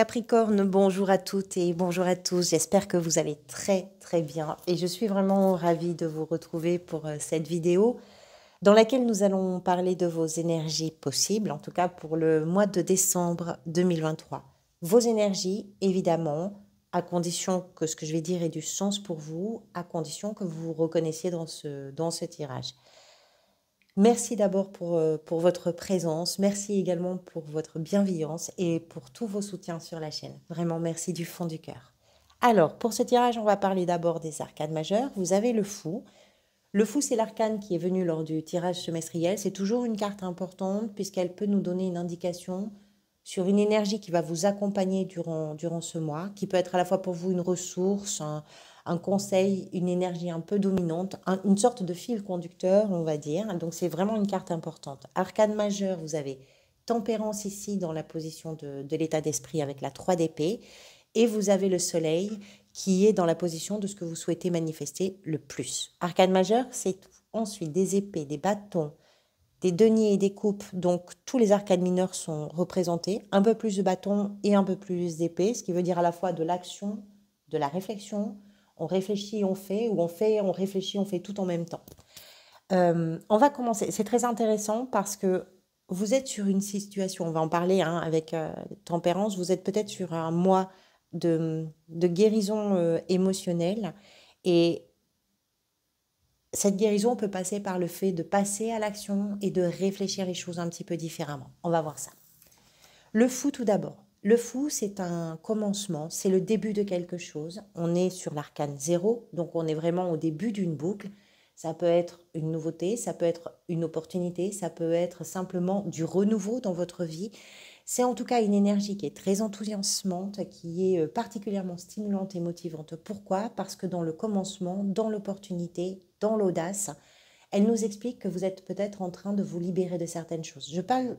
Capricorne, bonjour à toutes et bonjour à tous. J'espère que vous allez très bien et je suis vraiment ravie de vous retrouver pour cette vidéo dans laquelle nous allons parler de vos énergies possibles, en tout cas pour le mois de décembre 2023. Vos énergies, évidemment, à condition que ce que je vais dire ait du sens pour vous, à condition que vous vous reconnaissiez dans ce tirage. Merci d'abord pour votre présence, merci également pour votre bienveillance et pour tous vos soutiens sur la chaîne. Vraiment, merci du fond du cœur. Alors, pour ce tirage, on va parler d'abord des arcanes majeures. Vous avez le fou. Le fou, c'est l'arcane qui est venu lors du tirage semestriel. C'est toujours une carte importante puisqu'elle peut nous donner une indication sur une énergie qui va vous accompagner durant ce mois, qui peut être à la fois pour vous une ressource, un conseil, une énergie un peu dominante, une sorte de fil conducteur, on va dire. Donc c'est vraiment une carte importante. Arcane majeur, vous avez tempérance ici dans la position de l'état d'esprit avec la 3 d'épée. Et vous avez le soleil qui est dans la position de ce que vous souhaitez manifester le plus. Arcane majeur, c'est ensuite des épées, des bâtons, des deniers et des coupes. Donc tous les arcanes mineurs sont représentés. Un peu plus de bâtons et un peu plus d'épées, ce qui veut dire à la fois de l'action, de la réflexion. On réfléchit, on fait, ou on fait, on réfléchit, on fait tout en même temps. On va commencer. C'est très intéressant parce que vous êtes sur une situation, on va en parler avec tempérance, vous êtes peut-être sur un mois de guérison émotionnelle et cette guérison peut passer par le fait de passer à l'action et de réfléchir les choses un petit peu différemment. On va voir ça. Le fou tout d'abord. Le fou, c'est un commencement, c'est le début de quelque chose. On est sur l'arcane 0, donc on est vraiment au début d'une boucle. Ça peut être une nouveauté, ça peut être une opportunité, ça peut être simplement du renouveau dans votre vie. C'est en tout cas une énergie qui est très enthousiasmante, qui est particulièrement stimulante et motivante. Pourquoi? Parce que dans le commencement, dans l'opportunité, dans l'audace, elle nous explique que vous êtes peut-être en train de vous libérer de certaines choses. Je parle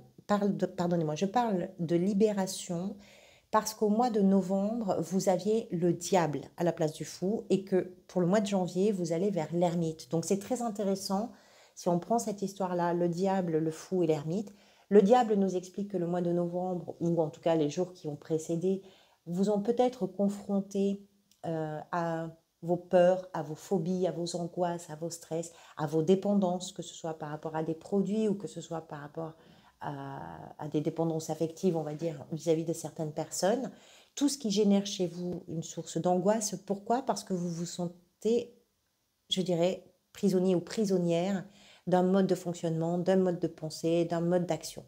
de libération parce qu'au mois de novembre, vous aviez le diable à la place du fou et que pour le mois de janvier, vous allez vers l'ermite. Donc c'est très intéressant si on prend cette histoire-là, le diable, le fou et l'ermite. Le diable nous explique que le mois de novembre, ou en tout cas les jours qui ont précédé, vous ont peut-être confronté à vos peurs, à vos phobies, à vos angoisses, à vos stress, à vos dépendances, que ce soit par rapport à des produits ou que ce soit par rapport à des dépendances affectives, on va dire, vis-à-vis de certaines personnes. Tout ce qui génère chez vous une source d'angoisse. Pourquoi? Parce que vous vous sentez, je dirais, prisonnier ou prisonnière d'un mode de fonctionnement, d'un mode de pensée, d'un mode d'action.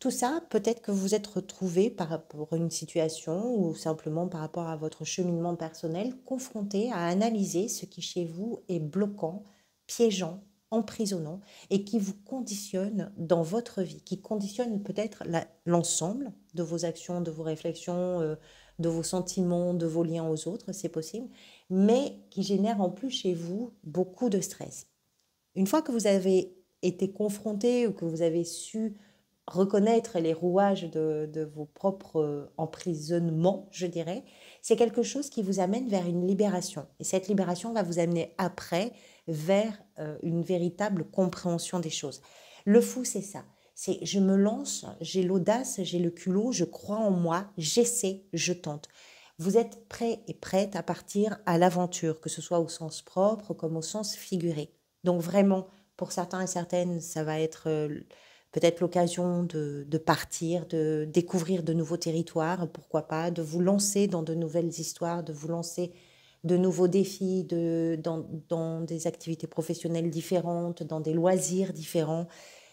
Tout ça, peut-être que vous vous êtes retrouvé par rapport à une situation ou simplement par rapport à votre cheminement personnel, confronté à analyser ce qui chez vous est bloquant, piégeant, emprisonnant et qui vous conditionne dans votre vie, qui conditionne peut-être l'ensemble de vos actions, de vos réflexions, de vos sentiments, de vos liens aux autres, c'est possible, mais qui génère en plus chez vous beaucoup de stress. Une fois que vous avez été confronté ou que vous avez su reconnaître les rouages de vos propres emprisonnements, je dirais, c'est quelque chose qui vous amène vers une libération. Et cette libération va vous amener après vers une véritable compréhension des choses. Le fou, c'est ça. C'est je me lance, j'ai l'audace, j'ai le culot, je crois en moi, j'essaie, je tente. Vous êtes prêt et prête à partir à l'aventure, que ce soit au sens propre comme au sens figuré. Donc vraiment, pour certains et certaines, ça va être peut-être l'occasion de partir, de découvrir de nouveaux territoires, pourquoi pas, de vous lancer dans de nouvelles histoires, de vous lancer de nouveaux défis, dans des activités professionnelles différentes, dans des loisirs différents,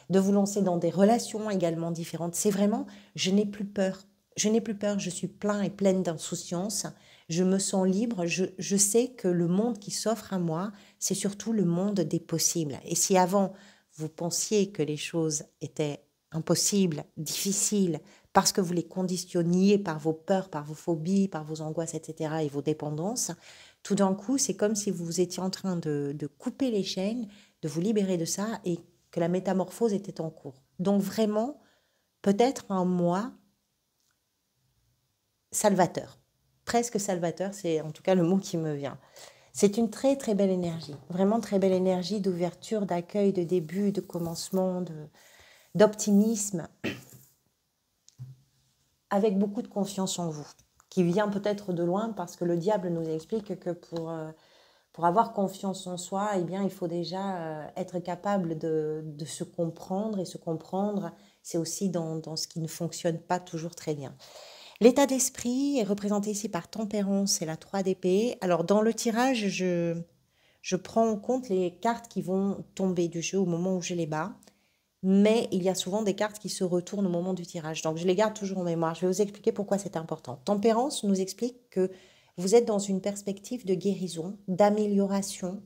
de vous lancer dans des relations également différentes. C'est vraiment, je n'ai plus peur. Je n'ai plus peur, je suis plein et pleine d'insouciance, je me sens libre, je sais que le monde qui s'offre à moi, c'est surtout le monde des possibles. Et si avant, vous pensiez que les choses étaient impossibles, difficiles, parce que vous les conditionniez par vos peurs, par vos phobies, par vos angoisses, etc., et vos dépendances, tout d'un coup, c'est comme si vous étiez en train de couper les chaînes, de vous libérer de ça, et que la métamorphose était en cours. Donc vraiment, peut-être un mois salvateur. Presque salvateur, c'est en tout cas le mot qui me vient. C'est une très très belle énergie, vraiment très belle énergie d'ouverture, d'accueil, de début, de commencement, d'optimisme. avec beaucoup de confiance en vous, qui vient peut-être de loin parce que le diable nous explique que pour avoir confiance en soi, eh bien, il faut déjà être capable de se comprendre, et se comprendre, c'est aussi dans ce qui ne fonctionne pas toujours très bien. L'état d'esprit est représenté ici par tempérance et la 3 d'épée. Alors, dans le tirage, je prends en compte les cartes qui vont tomber du jeu au moment où je les bats, mais il y a souvent des cartes qui se retournent au moment du tirage. Donc, je les garde toujours en mémoire. Je vais vous expliquer pourquoi c'est important. Tempérance nous explique que vous êtes dans une perspective de guérison, d'amélioration,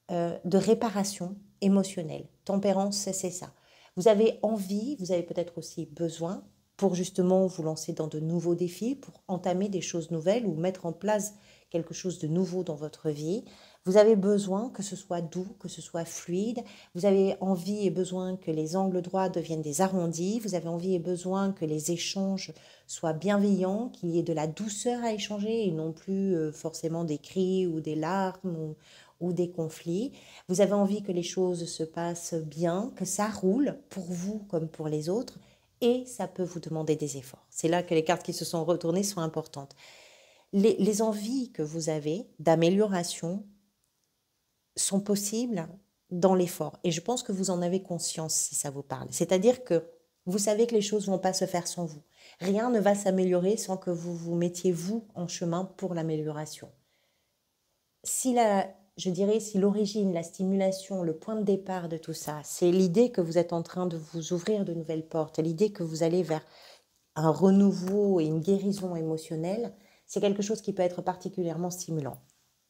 de réparation émotionnelle. Tempérance, c'est ça. Vous avez envie, vous avez peut-être aussi besoin pour justement vous lancer dans de nouveaux défis, pour entamer des choses nouvelles ou mettre en place quelque chose de nouveau dans votre vie. Vous avez besoin que ce soit doux, que ce soit fluide. Vous avez envie et besoin que les angles droits deviennent des arrondis. Vous avez envie et besoin que les échanges soient bienveillants, qu'il y ait de la douceur à échanger et non plus forcément des cris ou des larmes ou des conflits. Vous avez envie que les choses se passent bien, que ça roule pour vous comme pour les autres, et ça peut vous demander des efforts. C'est là que les cartes qui se sont retournées sont importantes. Les envies que vous avez d'amélioration sont possibles dans l'effort, et je pense que vous en avez conscience si ça vous parle. C'est-à-dire que vous savez que les choses ne vont pas se faire sans vous. Rien ne va s'améliorer sans que vous vous mettiez vous en chemin pour l'amélioration. Je dirais, si l'origine, la stimulation, le point de départ de tout ça, c'est l'idée que vous êtes en train de vous ouvrir de nouvelles portes, l'idée que vous allez vers un renouveau et une guérison émotionnelle, c'est quelque chose qui peut être particulièrement stimulant.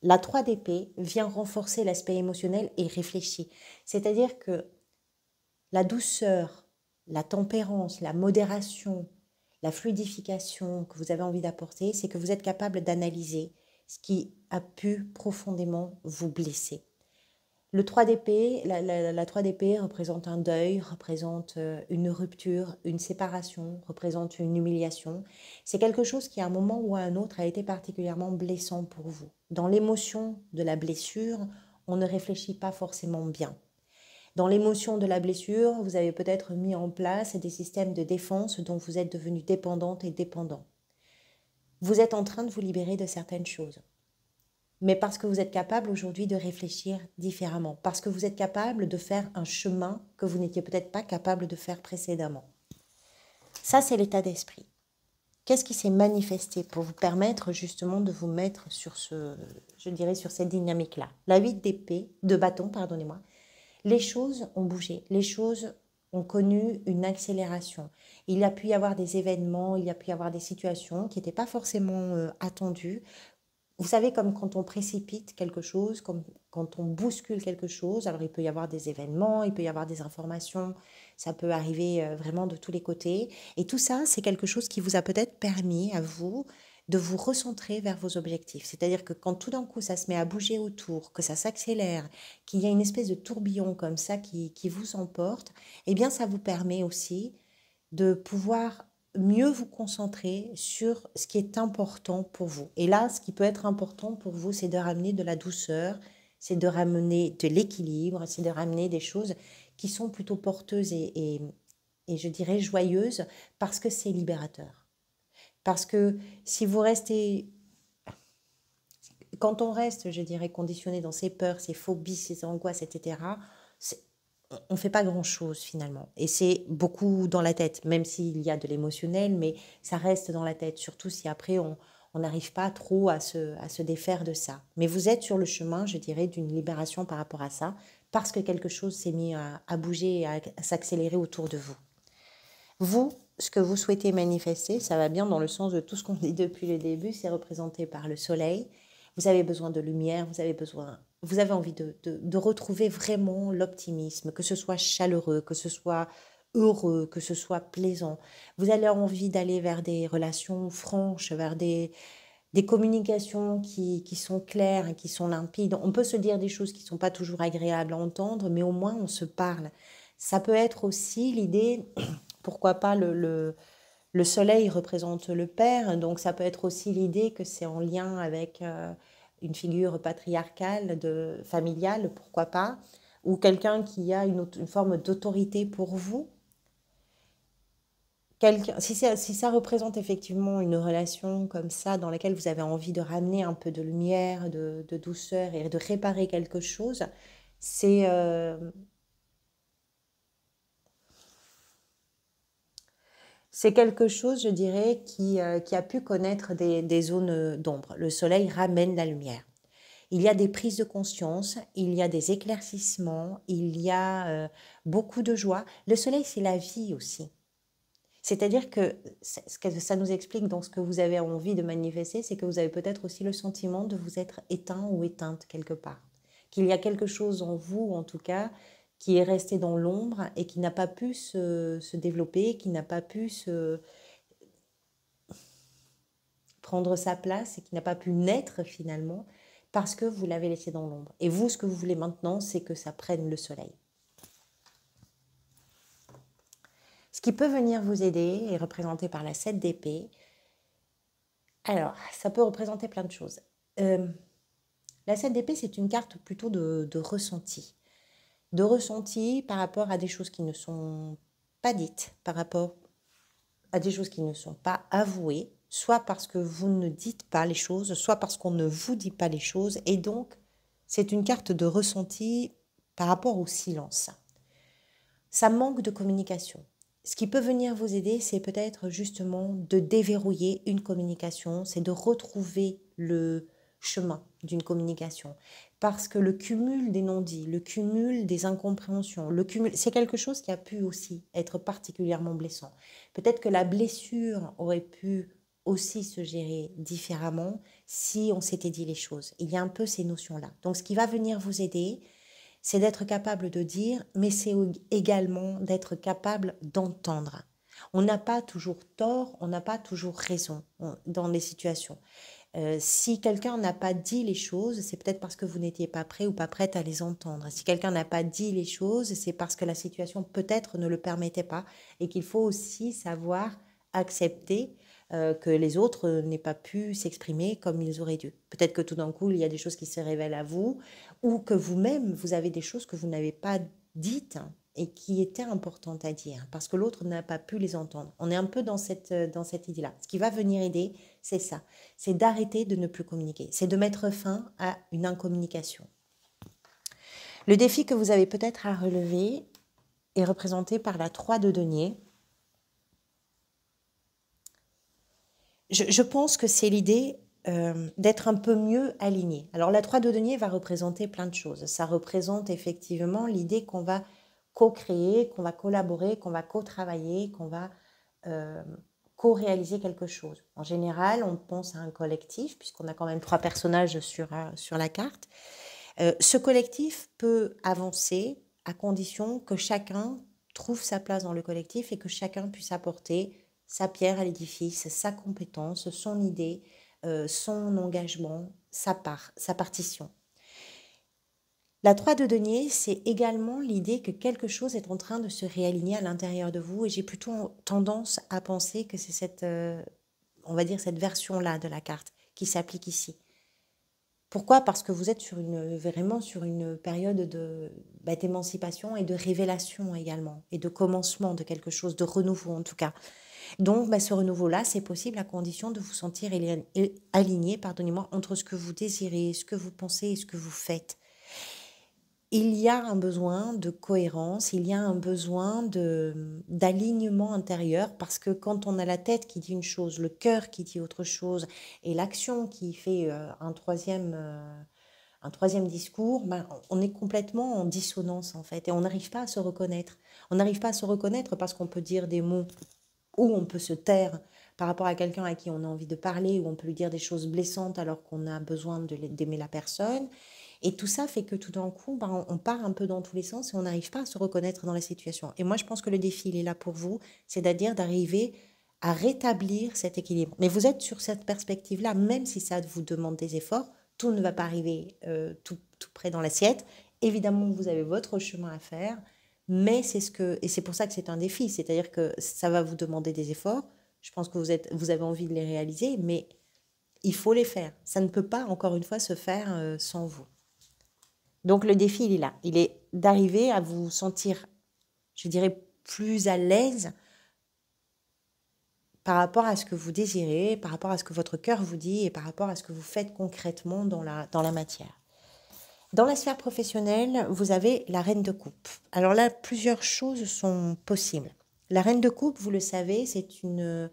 La 3 d'épée vient renforcer l'aspect émotionnel et réfléchi. C'est-à-dire que la douceur, la tempérance, la modération, la fluidification que vous avez envie d'apporter, c'est que vous êtes capable d'analyser ce qui a pu profondément vous blesser. Le 3 d'épée, la 3 d'épée représente un deuil, représente une rupture, une séparation, représente une humiliation. C'est quelque chose qui, à un moment ou à un autre, a été particulièrement blessant pour vous. Dans l'émotion de la blessure, on ne réfléchit pas forcément bien. Dans l'émotion de la blessure, vous avez peut-être mis en place des systèmes de défense dont vous êtes devenu dépendante et dépendant. Vous êtes en train de vous libérer de certaines choses. Mais parce que vous êtes capable aujourd'hui de réfléchir différemment, parce que vous êtes capable de faire un chemin que vous n'étiez peut-être pas capable de faire précédemment. Ça, c'est l'état d'esprit. Qu'est-ce qui s'est manifesté pour vous permettre justement de vous mettre sur sur cette dynamique-là? La 8 d'épée, de bâton, pardonnez-moi. Les choses ont bougé, les choses ont connu une accélération. Il y a pu y avoir des événements, il y a pu y avoir des situations qui n'étaient pas forcément attendues. Vous savez, comme quand on précipite quelque chose, comme quand on bouscule quelque chose, alors il peut y avoir des événements, il peut y avoir des informations, ça peut arriver vraiment de tous les côtés. Et tout ça, c'est quelque chose qui vous a peut-être permis à vous de vous recentrer vers vos objectifs. C'est-à-dire que quand tout d'un coup ça se met à bouger autour, que ça s'accélère, qu'il y a une espèce de tourbillon comme ça qui vous emporte, eh bien ça vous permet aussi de pouvoir mieux vous concentrer sur ce qui est important pour vous. Et là, ce qui peut être important pour vous, c'est de ramener de la douceur, c'est de ramener de l'équilibre, c'est de ramener des choses qui sont plutôt porteuses et je dirais joyeuses, parce que c'est libérateur. Parce que si vous restez... Quand on reste, je dirais, conditionné dans ses peurs, ses phobies, ses angoisses, etc., on ne fait pas grand-chose finalement. Et c'est beaucoup dans la tête, même s'il y a de l'émotionnel, mais ça reste dans la tête, surtout si après on n'arrive pas trop à se défaire de ça. Mais vous êtes sur le chemin, je dirais, d'une libération par rapport à ça, parce que quelque chose s'est mis à bouger et à s'accélérer autour de vous. Vous, ce que vous souhaitez manifester, ça va bien dans le sens de tout ce qu'on dit depuis le début, c'est représenté par le soleil. Vous avez besoin de lumière, vous avez envie de retrouver vraiment l'optimisme, que ce soit chaleureux, que ce soit heureux, que ce soit plaisant. Vous avez envie d'aller vers des relations franches, vers des communications qui sont claires et qui sont limpides. On peut se dire des choses qui ne sont pas toujours agréables à entendre, mais au moins on se parle. Ça peut être aussi l'idée, pourquoi pas le soleil représente le père, donc ça peut être aussi l'idée que c'est en lien avec une figure patriarcale, familiale, pourquoi pas, ou quelqu'un qui a une forme d'autorité pour vous. Si ça représente effectivement une relation comme ça, dans laquelle vous avez envie de ramener un peu de lumière, de douceur et de réparer quelque chose, c'est c'est quelque chose, je dirais, qui a pu connaître des zones d'ombre. Le soleil ramène la lumière. Il y a des prises de conscience, il y a des éclaircissements, il y a beaucoup de joie. Le soleil, c'est la vie aussi. C'est-à-dire que ce que ça nous explique dans ce que vous avez envie de manifester, c'est que vous avez peut-être aussi le sentiment de vous être éteint ou éteinte quelque part. Qu'il y a quelque chose en vous, en tout cas, qui est resté dans l'ombre et qui n'a pas pu se développer, qui n'a pas pu prendre sa place et qui n'a pas pu naître finalement parce que vous l'avez laissé dans l'ombre. Et vous, ce que vous voulez maintenant, c'est que ça prenne le soleil. Ce qui peut venir vous aider est représenté par la 7 d'épée. Alors, ça peut représenter plein de choses. La 7 d'épée, c'est une carte plutôt de ressenti. De ressenti par rapport à des choses qui ne sont pas dites, par rapport à des choses qui ne sont pas avouées, soit parce que vous ne dites pas les choses, soit parce qu'on ne vous dit pas les choses. Et donc, c'est une carte de ressenti par rapport au silence. Ça manque de communication. Ce qui peut venir vous aider, c'est peut-être justement de déverrouiller une communication, c'est de retrouver le chemin d'une communication. Parce que le cumul des non-dits, le cumul des incompréhensions, c'est quelque chose qui a pu aussi être particulièrement blessant. Peut-être que la blessure aurait pu aussi se gérer différemment si on s'était dit les choses. Il y a un peu ces notions-là. Donc ce qui va venir vous aider, c'est d'être capable de dire, mais c'est également d'être capable d'entendre. On n'a pas toujours tort, on n'a pas toujours raison dans les situations. Si quelqu'un n'a pas dit les choses, c'est peut-être parce que vous n'étiez pas prêt ou pas prête à les entendre. Si quelqu'un n'a pas dit les choses, c'est parce que la situation peut-être ne le permettait pas et qu'il faut aussi savoir accepter que les autres n'aient pas pu s'exprimer comme ils auraient dû. Peut-être que tout d'un coup, il y a des choses qui se révèlent à vous ou que vous-même, vous avez des choses que vous n'avez pas dites et qui étaient importantes à dire parce que l'autre n'a pas pu les entendre. On est un peu dans cette idée-là. Ce qui va venir aider, c'est ça. C'est d'arrêter de ne plus communiquer. C'est de mettre fin à une incommunication. Le défi que vous avez peut-être à relever est représenté par la 3 de denier. Je pense que c'est l'idée d'être un peu mieux aligné. Alors la 3 de denier va représenter plein de choses. Ça représente effectivement l'idée qu'on va co-créer, qu'on va collaborer, qu'on va co-travailler, qu'on va co-réaliser quelque chose. En général, on pense à un collectif, puisqu'on a quand même 3 personnages sur la carte. Ce collectif peut avancer à condition que chacun trouve sa place dans le collectif et que chacun puisse apporter sa pierre à l'édifice, sa compétence, son idée, son engagement, sa part, sa partition. La 3 de denier, c'est également l'idée que quelque chose est en train de se réaligner à l'intérieur de vous et j'ai plutôt tendance à penser que c'est cette, on va dire cette version-là de la carte qui s'applique ici. Pourquoi? Parce que vous êtes vraiment sur une période d'émancipation et de révélation également, et de commencement de quelque chose, de renouveau en tout cas. Donc ce renouveau-là, c'est possible à condition de vous sentir aligné, pardonnez-moi, entre ce que vous désirez, ce que vous pensez et ce que vous faites. Il y a un besoin de cohérence, il y a un besoin d'alignement intérieur parce que quand on a la tête qui dit une chose, le cœur qui dit autre chose et l'action qui fait un troisième discours, on est complètement en dissonance en fait et on n'arrive pas à se reconnaître. On n'arrive pas à se reconnaître parce qu'on peut dire des mots ou on peut se taire par rapport à quelqu'un à qui on a envie de parler ou on peut lui dire des choses blessantes alors qu'on a besoin d'aimer la personne. Et tout ça fait que tout d'un coup, on part un peu dans tous les sens et on n'arrive pas à se reconnaître dans la situation. Et moi, je pense que le défi, il est là pour vous, c'est-à-dire d'arriver à rétablir cet équilibre. Mais vous êtes sur cette perspective-là, même si ça vous demande des efforts, tout ne va pas arriver tout près dans l'assiette. Évidemment, vous avez votre chemin à faire, mais et c'est pour ça que c'est un défi, c'est-à-dire que ça va vous demander des efforts. Je pense que vous avez envie de les réaliser, mais il faut les faire. Ça ne peut pas, encore une fois, se faire sans vous. Donc le défi, il est là. Il est d'arriver à vous sentir, je dirais, plus à l'aise par rapport à ce que vous désirez, par rapport à ce que votre cœur vous dit et par rapport à ce que vous faites concrètement dans la matière. Dans la sphère professionnelle, vous avez la reine de coupe. Alors là, plusieurs choses sont possibles. La reine de coupe, vous le savez, c'est une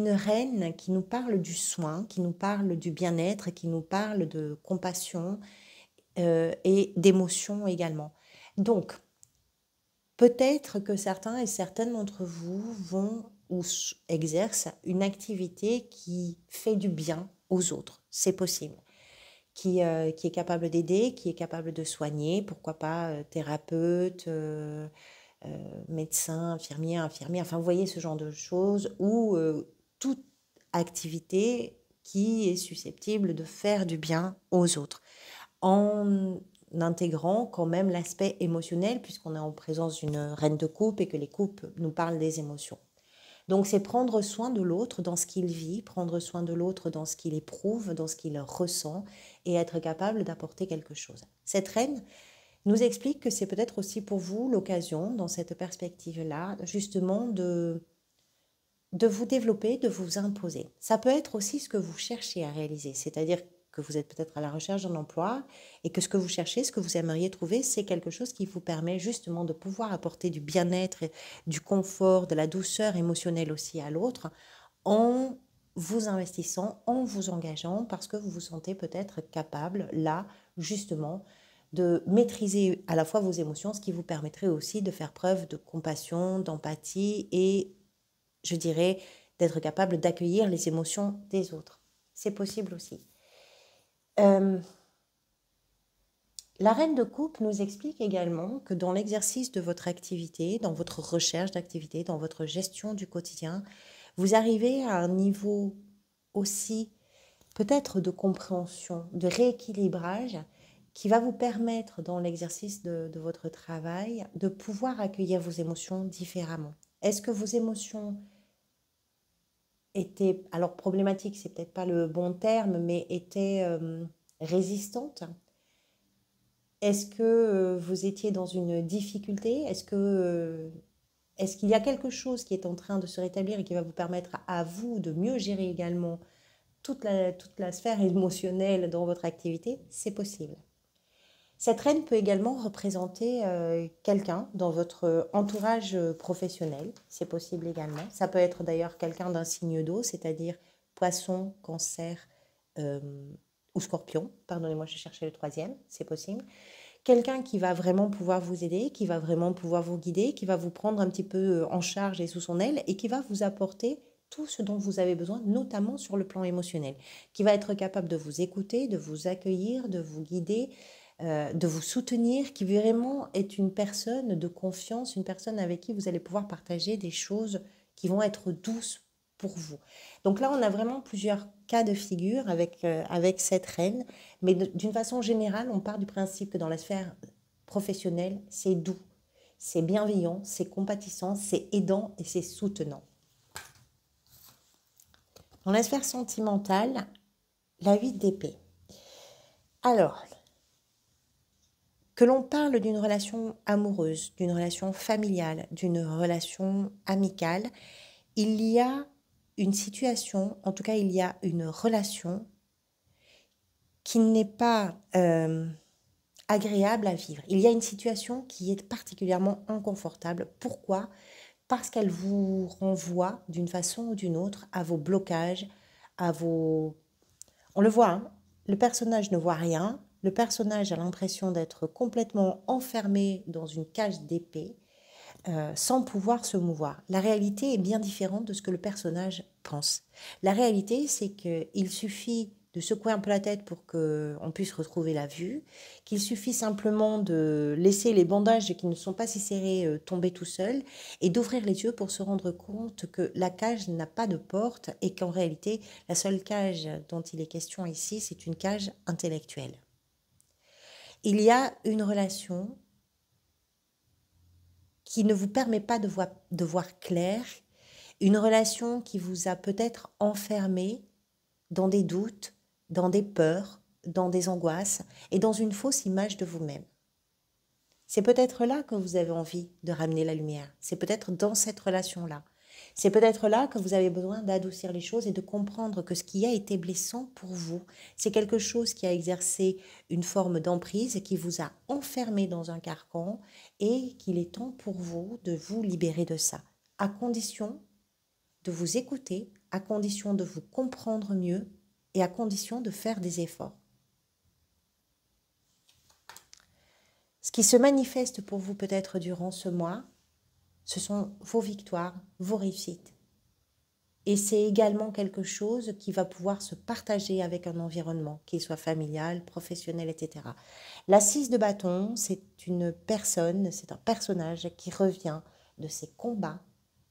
reine qui nous parle du soin, qui nous parle du bien-être, qui nous parle de compassion et d'émotion également. Donc, peut-être que certains et certaines d'entre vous vont ou exercent une activité qui fait du bien aux autres. C'est possible. Qui est capable d'aider, qui est capable de soigner, pourquoi pas thérapeute, médecin, infirmier, enfin vous voyez ce genre de choses, ou toute activité qui est susceptible de faire du bien aux autres, en intégrant quand même l'aspect émotionnel, puisqu'on est en présence d'une reine de coupe et que les coupes nous parlent des émotions. Donc c'est prendre soin de l'autre dans ce qu'il vit, prendre soin de l'autre dans ce qu'il éprouve, dans ce qu'il ressent, et être capable d'apporter quelque chose. Cette reine nous explique que c'est peut-être aussi pour vous l'occasion, dans cette perspective-là, justement de vous développer, de vous imposer. Ça peut être aussi ce que vous cherchez à réaliser, c'est-à-dire que vous êtes peut-être à la recherche d'un emploi et que ce que vous cherchez, ce que vous aimeriez trouver, c'est quelque chose qui vous permet justement de pouvoir apporter du bien-être, du confort, de la douceur émotionnelle aussi à l'autre en vous investissant, en vous engageant parce que vous vous sentez peut-être capable, là, justement, de maîtriser à la fois vos émotions, ce qui vous permettrait aussi de faire preuve de compassion, d'empathie et, je dirais, d'être capable d'accueillir les émotions des autres. C'est possible aussi. La reine de coupe nous explique également que dans l'exercice de votre activité, dans votre recherche d'activité, dans votre gestion du quotidien, vous arrivez à un niveau aussi peut-être de compréhension, de rééquilibrage qui va vous permettre dans l'exercice de votre travail de pouvoir accueillir vos émotions différemment. Est-ce que vos émotions étaient, alors problématiques, c'est peut-être pas le bon terme, mais étaient résistantes? Est-ce que vous étiez dans une difficulté? Est-ce qu'il y a quelque chose qui est en train de se rétablir et qui va vous permettre à vous de mieux gérer également toute la sphère émotionnelle dans votre activité? C'est possible. Cette reine peut également représenter quelqu'un dans votre entourage professionnel. C'est possible également. Ça peut être d'ailleurs quelqu'un d'un signe d'eau, c'est-à-dire poisson, cancer ou scorpion. Pardonnez-moi, je cherchais le troisième. C'est possible. Quelqu'un qui va vraiment pouvoir vous aider, qui va vraiment pouvoir vous guider, qui va vous prendre un petit peu en charge et sous son aile et qui va vous apporter tout ce dont vous avez besoin, notamment sur le plan émotionnel, qui va être capable de vous écouter, de vous accueillir, de vous guider, de vous soutenir, qui vraiment est une personne de confiance, une personne avec qui vous allez pouvoir partager des choses qui vont être douces pour vous. Donc là, on a vraiment plusieurs cas de figure avec cette reine, mais d'une façon générale, on part du principe que dans la sphère professionnelle, c'est doux, c'est bienveillant, c'est compatissant, c'est aidant et c'est soutenant. Dans la sphère sentimentale, la 8 d'épée. Alors, que l'on parle d'une relation amoureuse, d'une relation familiale, d'une relation amicale, il y a une situation, en tout cas il y a une relation qui n'est pas agréable à vivre. Il y a une situation qui est particulièrement inconfortable. Pourquoi? Parce qu'elle vous renvoie d'une façon ou d'une autre à vos blocages, à vos... On le voit, hein, le personnage ne voit rien, le personnage a l'impression d'être complètement enfermé dans une cage d'épée, sans pouvoir se mouvoir. La réalité est bien différente de ce que le personnage pense. La réalité, c'est qu'il suffit de secouer un peu la tête pour qu'on puisse retrouver la vue, qu'il suffit simplement de laisser les bandages qui ne sont pas si serrés tomber tout seuls et d'ouvrir les yeux pour se rendre compte que la cage n'a pas de porte et qu'en réalité, la seule cage dont il est question ici, c'est une cage intellectuelle. Il y a une relation qui ne vous permet pas de voir clair, une relation qui vous a peut-être enfermé dans des doutes, dans des peurs, dans des angoisses et dans une fausse image de vous-même. C'est peut-être là que vous avez envie de ramener la lumière, c'est peut-être dans cette relation-là. C'est peut-être là que vous avez besoin d'adoucir les choses et de comprendre que ce qui a été blessant pour vous, c'est quelque chose qui a exercé une forme d'emprise, qui vous a enfermé dans un carcan et qu'il est temps pour vous de vous libérer de ça, à condition de vous écouter, à condition de vous comprendre mieux et à condition de faire des efforts. Ce qui se manifeste pour vous peut-être durant ce mois, ce sont vos victoires, vos réussites. Et c'est également quelque chose qui va pouvoir se partager avec un environnement, qu'il soit familial, professionnel, etc. La 6 de bâton, c'est une personne, c'est un personnage qui revient de ses combats,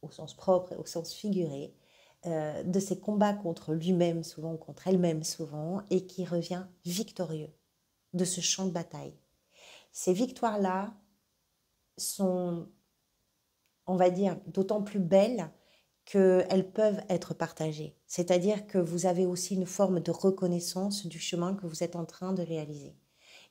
au sens propre et au sens figuré, de ses combats contre lui-même souvent, contre elle-même souvent, et qui revient victorieux de ce champ de bataille. Ces victoires-là sont, on va dire, d'autant plus belles qu'elles peuvent être partagées. C'est-à-dire que vous avez aussi une forme de reconnaissance du chemin que vous êtes en train de réaliser.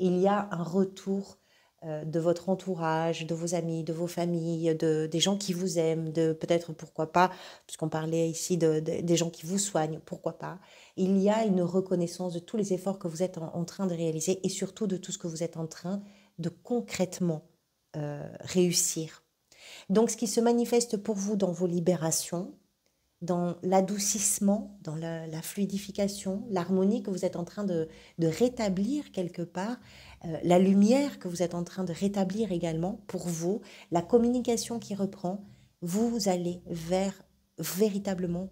Il y a un retour de votre entourage, de vos amis, de vos familles, des gens qui vous aiment, de peut-être, pourquoi pas, puisqu'on parlait ici des gens qui vous soignent, pourquoi pas. Il y a une reconnaissance de tous les efforts que vous êtes en train de réaliser et surtout de tout ce que vous êtes en train de concrètement réussir. Donc, ce qui se manifeste pour vous dans vos libérations, dans l'adoucissement, dans la fluidification, l'harmonie que vous êtes en train de rétablir quelque part, la lumière que vous êtes en train de rétablir également pour vous, la communication qui reprend, vous allez vers véritablement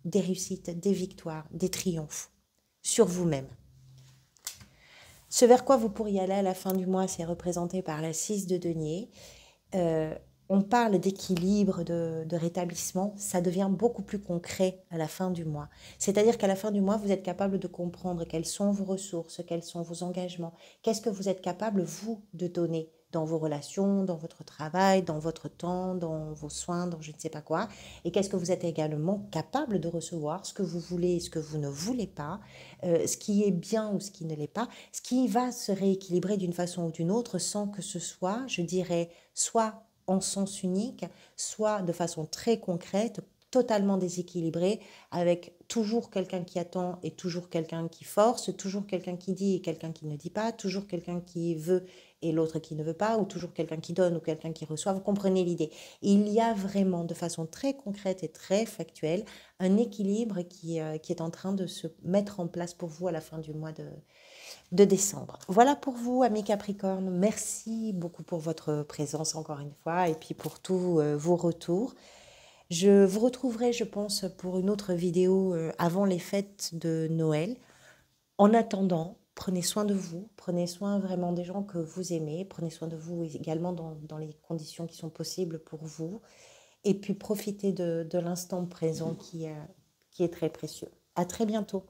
des réussites, des victoires, des triomphes sur vous-même. Ce vers quoi vous pourriez aller à la fin du mois, c'est représenté par la 6 de denier. On parle d'équilibre, de rétablissement, ça devient beaucoup plus concret à la fin du mois. C'est-à-dire qu'à la fin du mois, vous êtes capable de comprendre quelles sont vos ressources, quels sont vos engagements, qu'est-ce que vous êtes capable, vous, de donner dans vos relations, dans votre travail, dans votre temps, dans vos soins, dans je ne sais pas quoi, et qu'est-ce que vous êtes également capable de recevoir, ce que vous voulez et ce que vous ne voulez pas, ce qui est bien ou ce qui ne l'est pas, ce qui va se rééquilibrer d'une façon ou d'une autre sans que ce soit, je dirais, soit en sens unique, soit de façon très concrète, totalement déséquilibrée, avec toujours quelqu'un qui attend et toujours quelqu'un qui force, toujours quelqu'un qui dit et quelqu'un qui ne dit pas, toujours quelqu'un qui veut et l'autre qui ne veut pas, ou toujours quelqu'un qui donne ou quelqu'un qui reçoit. Vous comprenez l'idée. Il y a vraiment, de façon très concrète et très factuelle, un équilibre qui est en train de se mettre en place pour vous à la fin du mois de décembre. Voilà pour vous, amis Capricorne. Merci beaucoup pour votre présence encore une fois et puis pour tous vos retours. Je vous retrouverai, je pense, pour une autre vidéo avant les fêtes de Noël. En attendant, prenez soin de vous, prenez soin vraiment des gens que vous aimez, prenez soin de vous également dans les conditions qui sont possibles pour vous et puis profitez de l'instant présent qui est très précieux. À très bientôt.